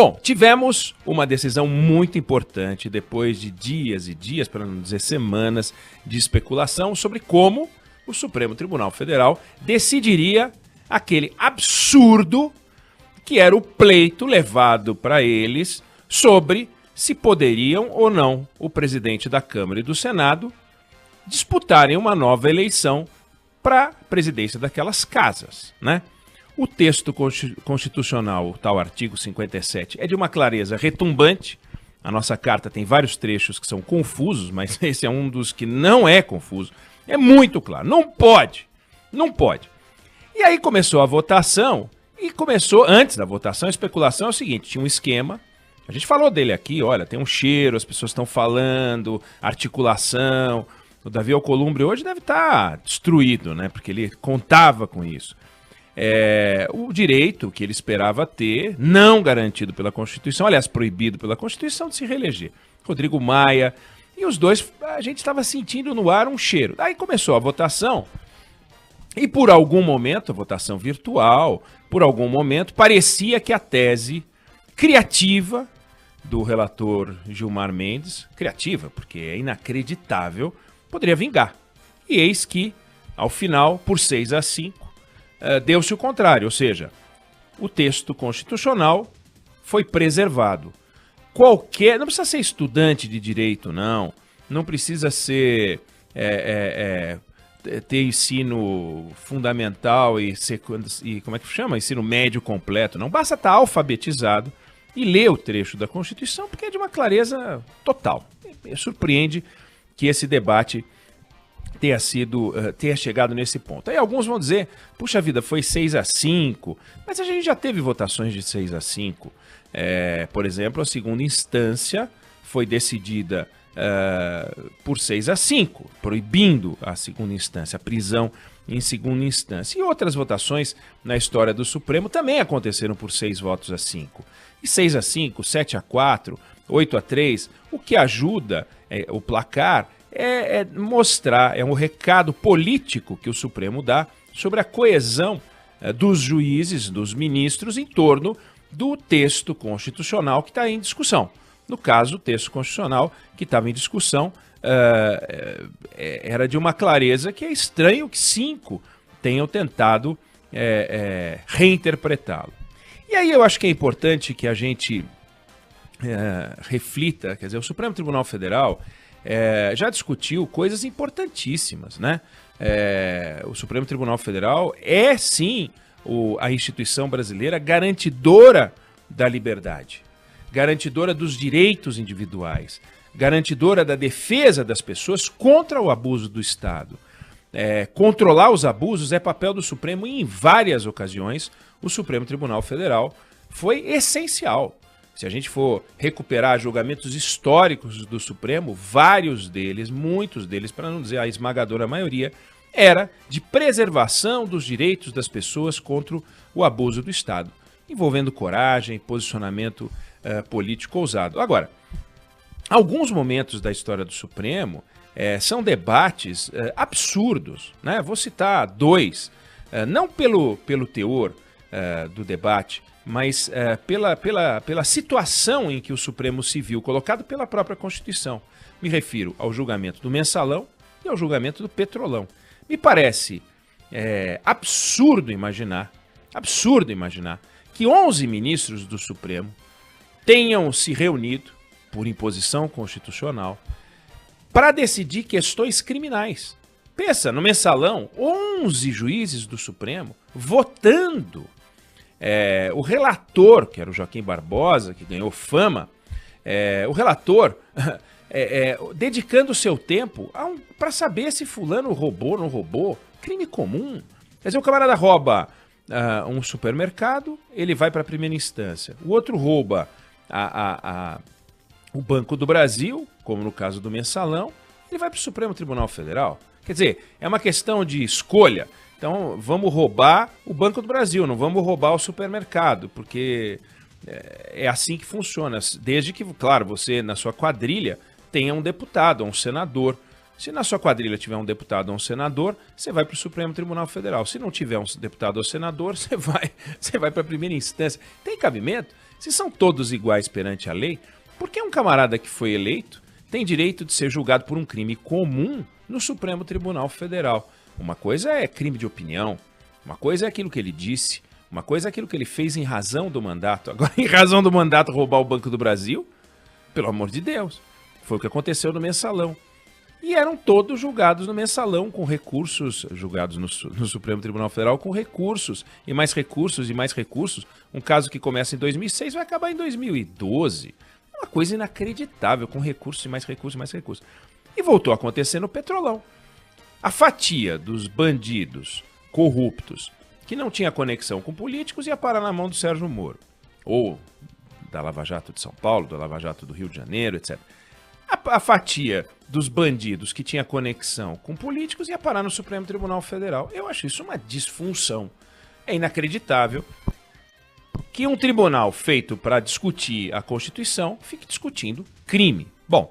Bom, tivemos uma decisão muito importante depois de dias e dias, para não dizer semanas, de especulação sobre como o Supremo Tribunal Federal decidiria aquele absurdo que era o pleito levado para eles sobre se poderiam ou não o presidente da Câmara e do Senado disputarem uma nova eleição para a presidência daquelas casas, né? O texto constitucional, o tal artigo 57, é de uma clareza retumbante. A nossa carta tem vários trechos que são confusos, mas esse é um dos que não é confuso. É muito claro. Não pode. Não pode. E aí começou a votação, e começou, antes da votação, a especulação é o seguinte, tinha um esquema, a gente falou dele aqui, olha, tem um cheiro, as pessoas estão falando, articulação. O Davi Alcolumbre hoje deve estar destruído, né? Porque ele contava com isso. O direito que ele esperava ter, não garantido pela Constituição, aliás, proibido pela Constituição, de se reeleger. Rodrigo Maia, e os dois, a gente estava sentindo no ar um cheiro. Daí começou a votação, e por algum momento, a votação virtual, por algum momento, parecia que a tese criativa do relator Gilmar Mendes, criativa, porque é inacreditável, poderia vingar. E eis que, ao final, por 6-5, deu-se o contrário, ou seja, o texto constitucional foi preservado. Não precisa ser estudante de direito, não precisa ser ter ensino fundamental e como é que chama? Ensino médio completo, não basta estar alfabetizado e ler o trecho da Constituição, porque é de uma clareza total. Surpreende que esse debate tenha chegado nesse ponto. Aí alguns vão dizer, puxa vida, foi 6-5, mas a gente já teve votações de 6-5. Por exemplo, a segunda instância foi decidida por 6-5, proibindo a segunda instância, a prisão em segunda instância. E outras votações na história do Supremo também aconteceram por 6-5. E 6-5, 7-4, 8-3, o que ajuda o placar mostrar, é um recado político que o Supremo dá sobre a coesão dos juízes, dos ministros, em torno do texto constitucional que está em discussão. No caso, o texto constitucional que estava em discussão era de uma clareza que é estranho que 5 tenham tentado reinterpretá-lo. E aí eu acho que é importante que a gente reflita, quer dizer, o Supremo Tribunal Federal já discutiu coisas importantíssimas, né? O Supremo Tribunal Federal é, sim, a instituição brasileira garantidora da liberdade, garantidora dos direitos individuais, garantidora da defesa das pessoas contra o abuso do Estado. Controlar os abusos é papel do Supremo e, em várias ocasiões, o Supremo Tribunal Federal foi essencial. Se a gente for recuperar julgamentos históricos do Supremo, vários deles, muitos deles, para não dizer a esmagadora maioria, era de preservação dos direitos das pessoas contra o abuso do Estado, envolvendo coragem, posicionamento político ousado. Agora, alguns momentos da história do Supremo são debates absurdos, né? Vou citar 2, não pelo teor do debate, mas pela situação em que o Supremo se viu, colocado pela própria Constituição. Me refiro ao julgamento do Mensalão e ao julgamento do Petrolão. Me parece absurdo imaginar que 11 ministros do Supremo tenham se reunido, por imposição constitucional, para decidir questões criminais. Pensa, no Mensalão, 11 juízes do Supremo votando. O relator, que era o Joaquim Barbosa, que ganhou fama, o relator dedicando o seu tempo para saber se fulano roubou ou não roubou. Crime comum. Quer dizer, o camarada rouba um supermercado, ele vai para a primeira instância. O outro rouba o Banco do Brasil, como no caso do Mensalão, ele vai para o Supremo Tribunal Federal. Quer dizer, é uma questão de escolha. Então, vamos roubar o Banco do Brasil, não vamos roubar o supermercado, porque é assim que funciona. Desde que, claro, você, na sua quadrilha, tenha um deputado ou um senador. Se na sua quadrilha tiver um deputado ou um senador, você vai para o Supremo Tribunal Federal. Se não tiver um deputado ou senador, você vai para a primeira instância. Tem cabimento? Se são todos iguais perante a lei, por que um camarada que foi eleito tem direito de ser julgado por um crime comum no Supremo Tribunal Federal? Uma coisa é crime de opinião, uma coisa é aquilo que ele disse, uma coisa é aquilo que ele fez em razão do mandato. Agora, em razão do mandato, roubar o Banco do Brasil, pelo amor de Deus, foi o que aconteceu no Mensalão. E eram todos julgados no Mensalão com recursos, julgados no Supremo Tribunal Federal com recursos, e mais recursos, e mais recursos. Um caso que começa em 2006 vai acabar em 2012. Uma coisa inacreditável, com recursos e mais recursos e mais recursos. E voltou a acontecer no Petrolão. A fatia dos bandidos corruptos que não tinha conexão com políticos ia parar na mão do Sérgio Moro. Ou da Lava Jato de São Paulo, da Lava Jato do Rio de Janeiro, etc. A fatia dos bandidos que tinha conexão com políticos ia parar no Supremo Tribunal Federal. Eu acho isso uma disfunção. É inacreditável que um tribunal feito para discutir a Constituição fique discutindo crime. Bom,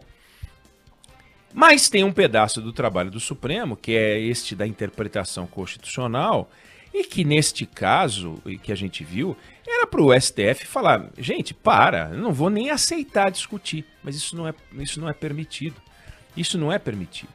mas tem um pedaço do trabalho do Supremo, que é este da interpretação constitucional, e que neste caso, que a gente viu, era para o STF falar, gente, eu não vou nem aceitar discutir, mas isso não é permitido. Isso não é permitido.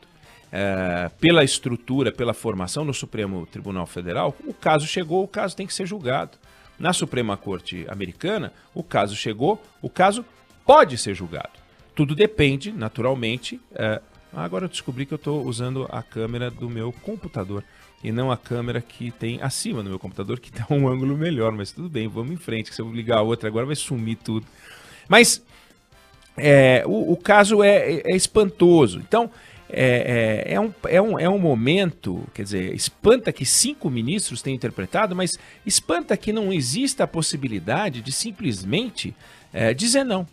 Pela estrutura, pela formação no Supremo Tribunal Federal, o caso chegou, o caso tem que ser julgado. Na Suprema Corte Americana, o caso chegou, o caso pode ser julgado. Tudo depende, naturalmente. Agora eu descobri que eu estou usando a câmera do meu computador e não a câmera que tem acima do meu computador, que dá um ângulo melhor, mas tudo bem, vamos em frente, que se eu ligar a outra agora vai sumir tudo. Mas o caso é espantoso. Então, é um momento, quer dizer, espanta que 5 ministros tenham interpretado, mas espanta que não exista a possibilidade de simplesmente dizer não.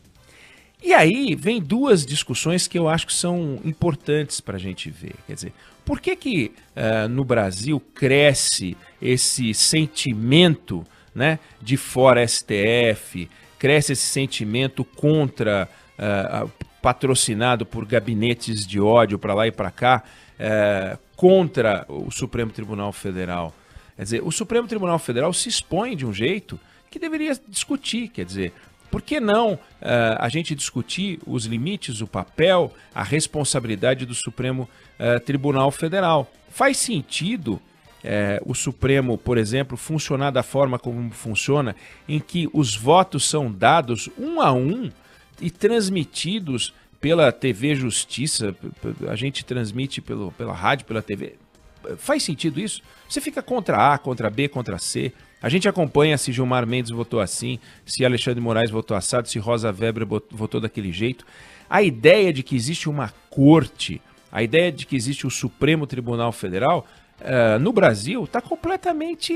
E aí vem 2 discussões que eu acho que são importantes para a gente ver. Quer dizer, por que no Brasil cresce esse sentimento, né, de fora STF, cresce esse sentimento contra, patrocinado por gabinetes de ódio para lá e para cá, contra o Supremo Tribunal Federal? Quer dizer, o Supremo Tribunal Federal se expõe de um jeito que deveria discutir, quer dizer, por que não a gente discutir os limites, o papel, a responsabilidade do Supremo Tribunal Federal? Faz sentido o Supremo, por exemplo, funcionar da forma como funciona, em que os votos são dados um a um e transmitidos pela TV Justiça, a gente transmite pela rádio, pela TV? Faz sentido isso? Você fica contra A, contra B, contra C. A gente acompanha se Gilmar Mendes votou assim, se Alexandre de Moraes votou assado, se Rosa Weber votou daquele jeito. A ideia de que existe uma corte, a ideia de que existe o Supremo Tribunal Federal, no Brasil, está completamente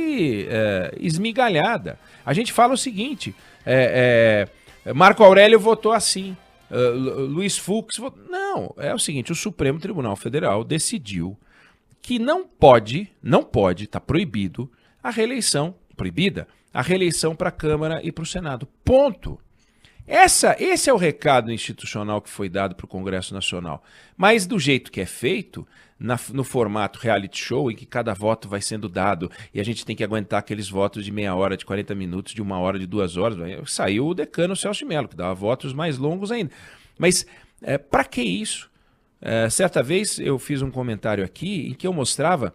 esmigalhada. A gente fala o seguinte, Marco Aurélio votou assim, Luiz Fux votou... Não, é o seguinte, o Supremo Tribunal Federal decidiu que não pode, está proibido, a reeleição para a Câmara e para o Senado. Ponto. Esse é o recado institucional que foi dado para o Congresso Nacional. Mas do jeito que é feito, no formato reality show, em que cada voto vai sendo dado e a gente tem que aguentar aqueles votos de meia hora, de 40 minutos, de 1 hora, de 2 horas, saiu o decano Celso de Mello, que dava votos mais longos ainda. Mas para que isso? Certa vez eu fiz um comentário aqui em que eu mostrava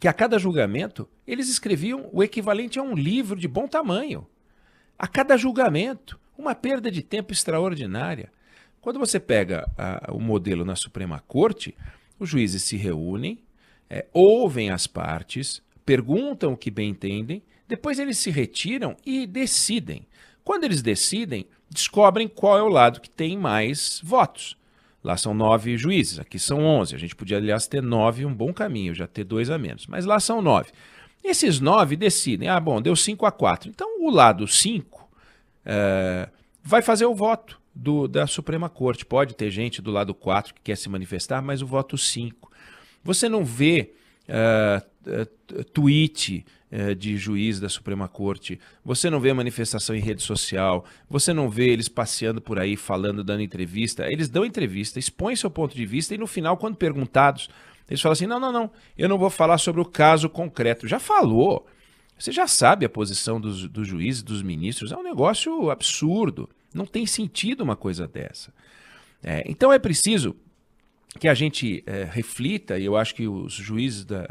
que a cada julgamento eles escreviam o equivalente a um livro de bom tamanho. A cada julgamento, uma perda de tempo extraordinária. Quando você pega o modelo na Suprema Corte, os juízes se reúnem, ouvem as partes, perguntam o que bem entendem, depois eles se retiram e decidem. Quando eles decidem, descobrem qual é o lado que tem mais votos. Lá são 9 juízes, aqui são 11. A gente podia, aliás, ter 9, um bom caminho, já ter 2 a menos. Mas lá são 9. Esses 9 decidem, bom, deu 5-4. Então o lado 5 vai fazer o voto da Suprema Corte. Pode ter gente do lado 4 que quer se manifestar, mas o voto 5. Você não vê tweet de juiz da Suprema Corte, você não vê manifestação em rede social, você não vê eles passeando por aí, falando, dando entrevista. Eles dão entrevista, expõem seu ponto de vista e no final, quando perguntados, eles falam assim, não, eu não vou falar sobre o caso concreto. Já falou. Você já sabe a posição dos juízes, dos ministros. É um negócio absurdo. Não tem sentido uma coisa dessa. Então é preciso que a gente reflita, e eu acho que os juízes da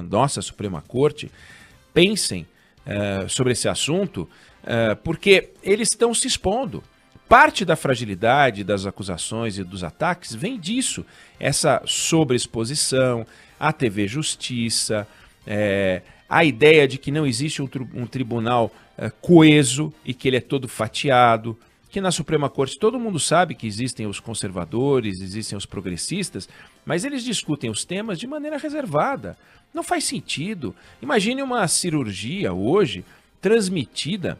nossa Suprema Corte pensem sobre esse assunto, porque eles estão se expondo. Parte da fragilidade das acusações e dos ataques vem disso, essa sobreexposição, a TV Justiça, a ideia de que não existe um tribunal coeso e que ele é todo fatiado, que na Suprema Corte todo mundo sabe que existem os conservadores, existem os progressistas, mas eles discutem os temas de maneira reservada. Não faz sentido. Imagine uma cirurgia hoje transmitida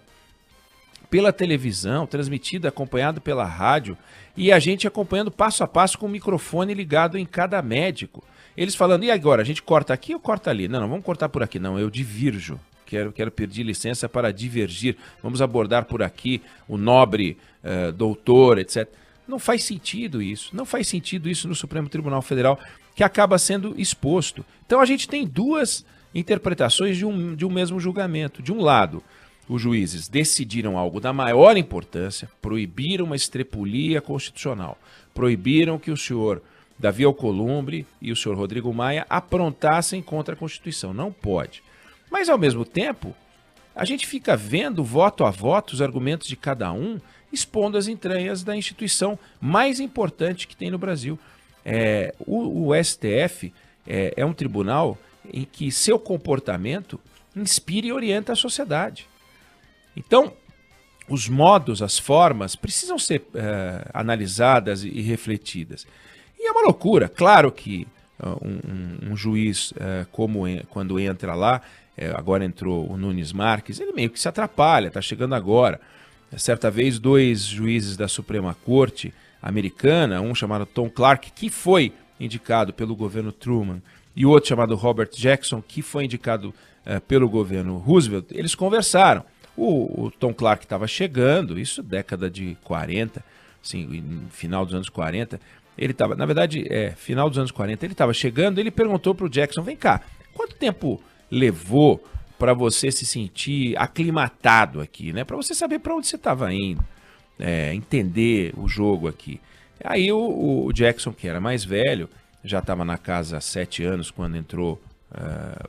pela televisão, transmitida, acompanhada pela rádio, e a gente acompanhando passo a passo com o microfone ligado em cada médico. Eles falando, e agora, a gente corta aqui ou corta ali? Não, vamos cortar por aqui. Não, eu divirjo. Quero pedir licença para divergir. Vamos abordar por aqui o nobre doutor, etc. Não faz sentido isso. Não faz sentido isso no Supremo Tribunal Federal, que acaba sendo exposto. Então a gente tem duas interpretações de um mesmo julgamento. De um lado, os juízes decidiram algo da maior importância, proibiram uma estrepulia constitucional, proibiram que o senhor Davi Alcolumbre e o senhor Rodrigo Maia aprontassem contra a Constituição. Não pode. Mas, ao mesmo tempo, a gente fica vendo, voto a voto, os argumentos de cada um, expondo as entranhas da instituição mais importante que tem no Brasil. O STF é um tribunal em que seu comportamento inspira e orienta a sociedade. Então, os modos, as formas, precisam ser analisadas e refletidas. E é uma loucura. Claro que um juiz, quando entra lá, agora entrou o Nunes Marques, ele meio que se atrapalha, está chegando agora. Certa vez, 2 juízes da Suprema Corte americana, um chamado Tom Clark, que foi indicado pelo governo Truman, e o outro chamado Robert Jackson, que foi indicado pelo governo Roosevelt, eles conversaram. O Tom Clark estava chegando, isso década de 40, assim, final dos anos 40, ele estava, na verdade, final dos anos 40, ele estava chegando, ele perguntou para o Jackson, vem cá, quanto tempo levou para você se sentir aclimatado aqui, né? Para você saber para onde você estava indo, entender o jogo aqui. Aí o Jackson, que era mais velho, já estava na casa há 7 anos quando entrou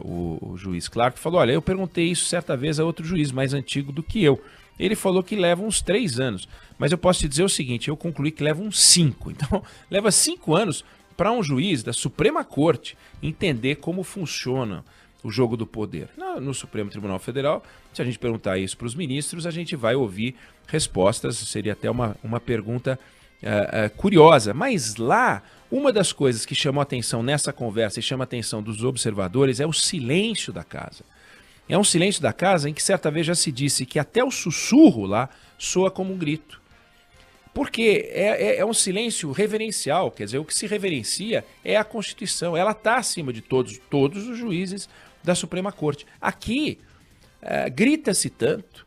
o juiz Clark, falou, olha, eu perguntei isso certa vez a outro juiz mais antigo do que eu. Ele falou que leva uns 3 anos, mas eu posso te dizer o seguinte, eu concluí que leva uns 5. Então, leva 5 anos para um juiz da Suprema Corte entender como funciona o jogo do poder. No Supremo Tribunal Federal, se a gente perguntar isso para os ministros, a gente vai ouvir respostas, seria até uma pergunta curiosa. Mas lá, uma das coisas que chamou a atenção nessa conversa e chama a atenção dos observadores é o silêncio da casa. É um silêncio da casa em que certa vez já se disse que até o sussurro lá soa como um grito. Porque é um silêncio reverencial, quer dizer, o que se reverencia é a Constituição. Ela está acima de todos os juízes da Suprema Corte. Aqui, grita-se tanto,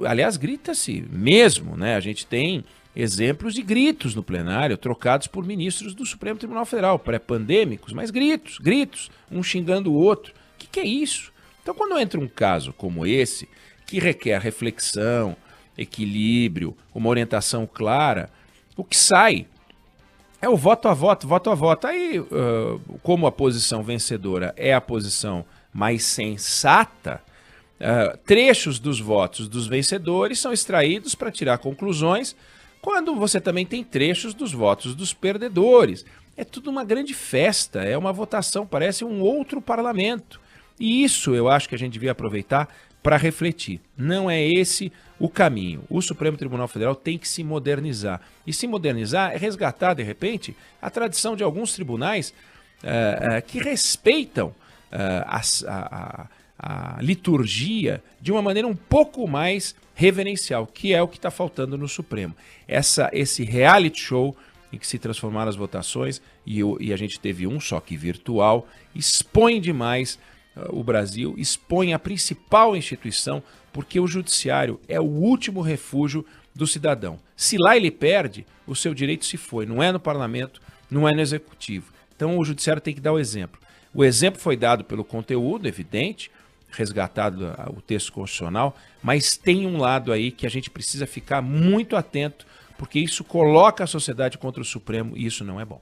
aliás, grita-se mesmo, né? A gente tem exemplos de gritos no plenário, trocados por ministros do Supremo Tribunal Federal, pré-pandêmicos, mas gritos, um xingando o outro. O que é isso? Então, quando entra um caso como esse, que requer reflexão, equilíbrio, uma orientação clara, o que sai é o voto a voto. Aí, como a posição vencedora é a posição mais sensata, trechos dos votos dos vencedores são extraídos para tirar conclusões, quando você também tem trechos dos votos dos perdedores. É tudo uma grande festa, é uma votação, parece um outro parlamento. E isso eu acho que a gente devia aproveitar para refletir. Não é esse o caminho. O Supremo Tribunal Federal tem que se modernizar. E se modernizar é resgatar, de repente, a tradição de alguns tribunais que respeitam a liturgia de uma maneira um pouco mais reverencial, que é o que está faltando no Supremo. Esse reality show em que se transformaram as votações, e a gente teve um só que virtual, expõe demais o Brasil, expõe a principal instituição, porque o judiciário é o último refúgio do cidadão. Se lá ele perde, o seu direito se foi. Não é no parlamento, não é no executivo. Então o judiciário tem que dar o exemplo. O exemplo foi dado pelo conteúdo, evidente, resgatado o texto constitucional, mas tem um lado aí que a gente precisa ficar muito atento, porque isso coloca a sociedade contra o Supremo e isso não é bom.